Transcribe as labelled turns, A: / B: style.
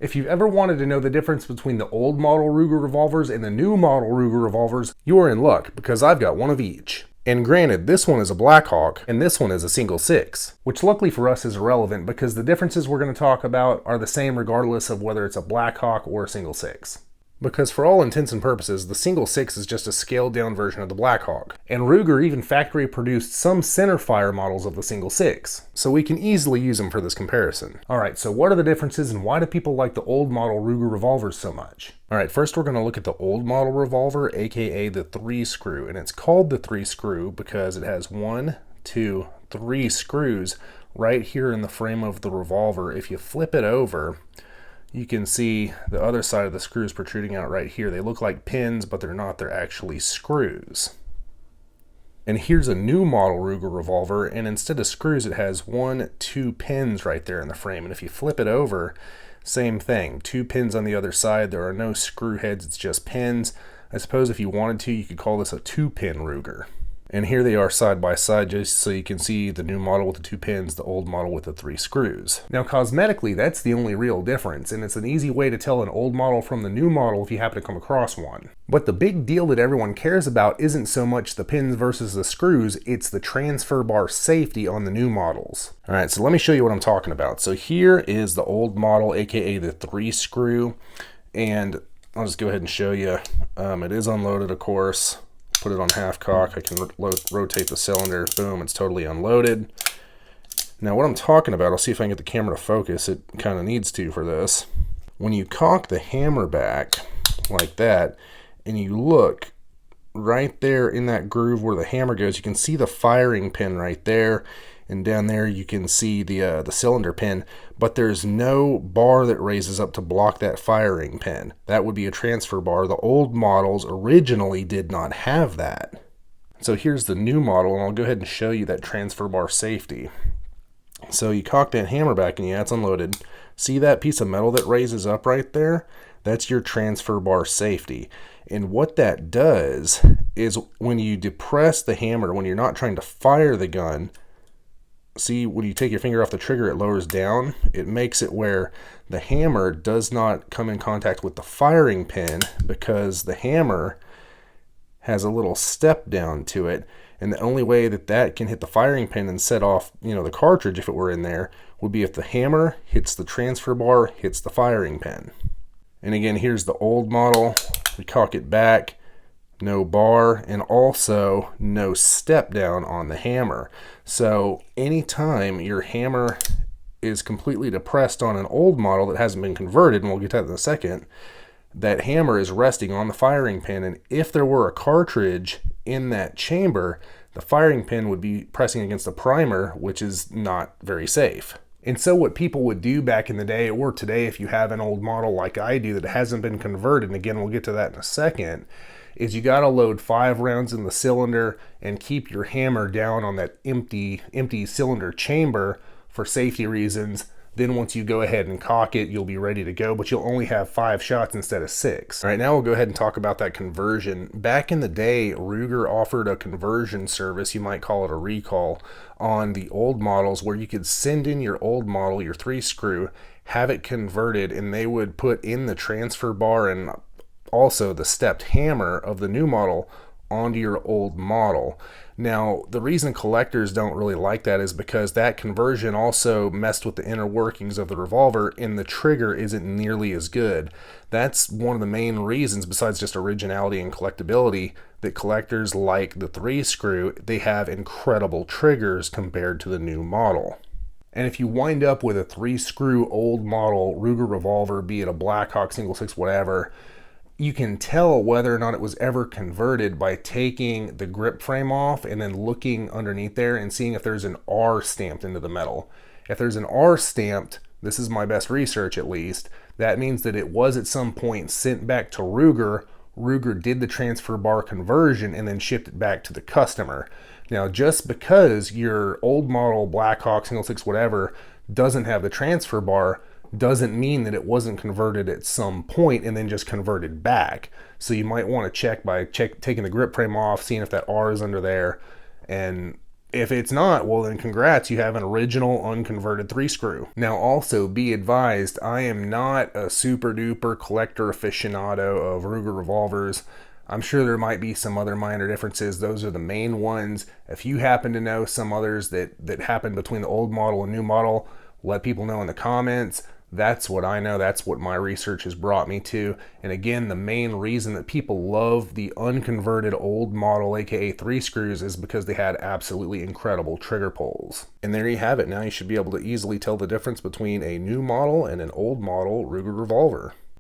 A: If you've ever wanted to know the difference between the old model Ruger revolvers and the new model Ruger revolvers, you are in luck because I've got one of each. And granted, this one is a Blackhawk and this one is a single six, which luckily for us is irrelevant because the differences we're going to talk about are the same regardless of whether it's a Blackhawk or a single six. Because for all intents and purposes, the single six is just a scaled down version of the Blackhawk. And Ruger even factory produced some centerfire models of the single six, so we can easily use them for this comparison. Alright, so what are the differences and why do people like the old model Ruger revolvers so much? Alright, first we're going to look at the old model revolver, aka the 3-screw. And it's called the 3-screw because it has 1, 2, 3 screws right here in the frame of the revolver. If you flip it over, you can see the other side of the screws protruding out right here. They look like pins, but they're not. They're actually screws. And here's a new model Ruger revolver, and instead of screws, it has 1, 2 pins right there in the frame. And if you flip it over, same thing. 2 pins on the other side. There are no screw heads. It's just pins. I suppose if you wanted to, you could call this a 2-pin Ruger. And here they are side by side just so you can see the new model with the 2 pins, the old model with the 3 screws. Now cosmetically, that's the only real difference, and it's an easy way to tell an old model from the new model if you happen to come across one. But the big deal that everyone cares about isn't so much the pins versus the screws, it's the transfer bar safety on the new models. Alright, so let me show you what I'm talking about. So here is the old model, aka the 3-screw, and I'll just go ahead and show you. It is unloaded, of course. Put it on half cock, I can rotate the cylinder, boom, it's totally unloaded. Now what I'm talking about, I'll see if I can get the camera to focus, it kind of needs to for this. When you cock the hammer back like that, and you look right there in that groove where the hammer goes, you can see the firing pin right there, and down there you can see the cylinder pin, but there's no bar that raises up to block that firing pin. That would be a transfer bar. The old models originally did not have that. So here's the new model, and I'll go ahead and show you that transfer bar safety. So you cock that hammer back and yeah, it's unloaded. See that piece of metal that raises up right there? That's your transfer bar safety. And what that does is when you depress the hammer, when you're not trying to fire the gun, see, when you take your finger off the trigger, it lowers down. It makes it where the hammer does not come in contact with the firing pin because the hammer has a little step down to it. And the only way that that can hit the firing pin and set off, the cartridge, if it were in there, would be if the hammer hits the transfer bar, hits the firing pin. And again, here's the old model. We cock it back. No bar, and also no step down on the hammer. So anytime your hammer is completely depressed on an old model that hasn't been converted, and we'll get to that in a second, that hammer is resting on the firing pin, and if there were a cartridge in that chamber, the firing pin would be pressing against the primer, which is not very safe. And so what people would do back in the day, or today if you have an old model like I do that hasn't been converted, and again we'll get to that in a second, is you got to load 5 rounds in the cylinder and keep your hammer down on that empty cylinder chamber for safety reasons. Then once you go ahead and cock it, you'll be ready to go, but you'll only have 5 shots instead of 6. All right, now we'll go ahead and talk about that conversion. Back in the day, Ruger offered a conversion service, you might call it a recall, on the old models where you could send in your old model, your 3-screw, have it converted, and they would put in the transfer bar and also the stepped hammer of the new model onto your old model. Now, the reason collectors don't really like that is because that conversion also messed with the inner workings of the revolver, and the trigger isn't nearly as good. That's one of the main reasons, besides just originality and collectability, that collectors like the 3-screw. They have incredible triggers compared to the new model. And if you wind up with a 3-screw old model Ruger revolver, be it a Blackhawk, single six, whatever, you can tell whether or not it was ever converted by taking the grip frame off and then looking underneath there and seeing if there's an R stamped into the metal. If there's an R stamped, this is my best research at least, that means that it was at some point sent back to Ruger. Ruger did the transfer bar conversion and then shipped it back to the customer. Now, just because your old model Blackhawk, single six, whatever, doesn't have the transfer bar, doesn't mean that it wasn't converted at some point and then just converted back. So you might want to check by taking the grip frame off, seeing if that R is under there, and If it's not, well then congrats, you have an original unconverted 3-screw. Now also be advised, I am not a super duper collector aficionado of Ruger revolvers. I'm sure there might be some other minor differences. Those are the main ones. If you happen to know some others that happen between the old model and new model, let people know in the comments. That's what I know. That's what my research has brought me to. And again, the main reason that people love the unconverted old model, aka 3-screws, is because they had absolutely incredible trigger pulls. And there you have it. Now you should be able to easily tell the difference between a new model and an old model Ruger revolver.